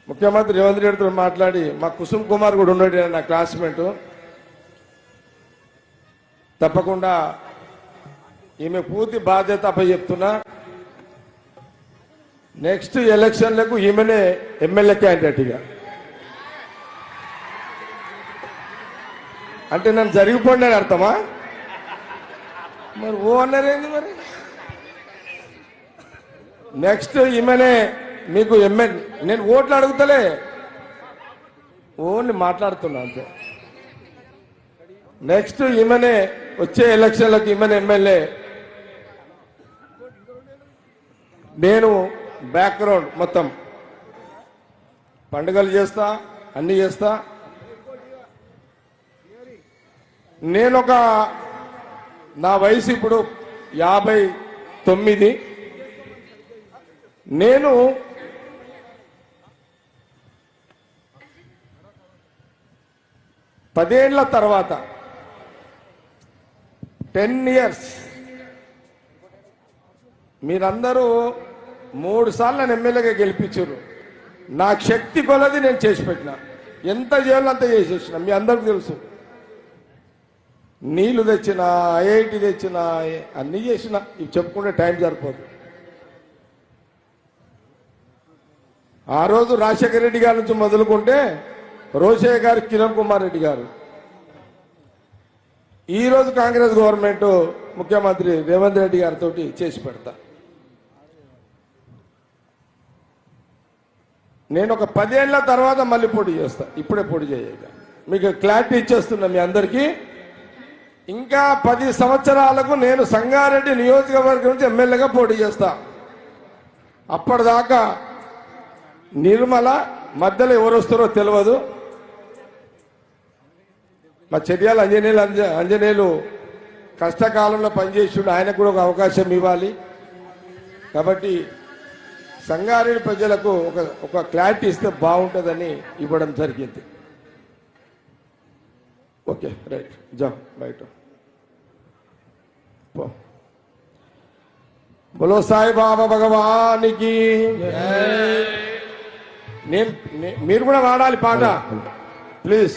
ముఖ్యమంత్రి రేవంత్ రెడ్డితో మాట్లాడి మా కుసుమ్ కుమార్ కూడా ఉన్నాడు నా క్లాస్మేట్, తప్పకుండా ఈమె పూర్తి బాధ్యత అప్ప చెప్తున్నా. నెక్స్ట్ ఎలక్షన్లకు ఈమెనే ఎమ్మెల్యే క్యాండిడేట్. ఇక అంటే నన్ను జరిగిపోండి అని అర్థమా? మరి ఓ అన్నారేంది? మరి నెక్స్ట్ ఈమెనే మీకు ఎమ్మెల్యే. నేను ఓట్లు అడుగుతలే, ఓన్లీ మాట్లాడుతున్నా అంతే. నెక్స్ట్ ఈమెనే వచ్చే ఎలక్షన్లకు ఈమెనే ఎమ్మెల్యే. నేను బ్యాక్గ్రౌండ్ మొత్తం పండుగలు చేస్తా, అన్ని చేస్తా. నా వయసు ఇప్పుడు 59. నేను పదేళ్ల తర్వాత 10 years మీరందరూ 3 సార్లు నన్ను ఎమ్మెల్యేగా గెలిపించారు. నాకు శక్తి కొలది నేను చేసి పెట్టిన, ఎంత చేయాలో అంత చేసేసిన. మీ అందరికి తెలుసు. నీళ్లు తెచ్చిన, ఐఐటి తెచ్చిన, అన్నీ చేసిన. ఇవి చెప్పుకుంటే టైం సరిపోదు. ఆ రోజు రాజశేఖర రెడ్డి గారి నుంచి మొదలుకుంటే రోషయ్య గారు, కిరణ్ కుమార్ రెడ్డి గారు, ఈరోజు కాంగ్రెస్ గవర్నమెంట్ ముఖ్యమంత్రి రేవంత్ రెడ్డి గారితో చేసి పెడతా. నేను ఒక 10 ఏళ్ల తర్వాత మళ్ళీ పోటీ చేస్తా, ఇప్పుడే పోటీ చేయక. మీకు క్లారిటీ ఇచ్చేస్తున్నా మీ అందరికీ. ఇంకా 10 సంవత్సరాలకు నేను సంగారెడ్డి నియోజకవర్గం నుంచి ఎమ్మెల్యేగా పోటీ చేస్తా. అప్పటిదాకా నిర్మల మధ్యలో ఎవరు వస్తారో తెలియదు. మా చర్యాల అంజనేయులు కష్టకాలంలో పనిచేసిండు, ఆయనకు కూడా ఒక అవకాశం ఇవ్వాలి. కాబట్టి సంగారెడ్డి ప్రజలకు ఒక క్లారిటీ ఇస్తే బాగుంటుందని ఇవ్వడం జరిగింది. ఓకే, రైట్, జా బయట బోలో సాయి బాబా భగవానికి. మీరు కూడా వాడాలి పాట ప్లీజ్.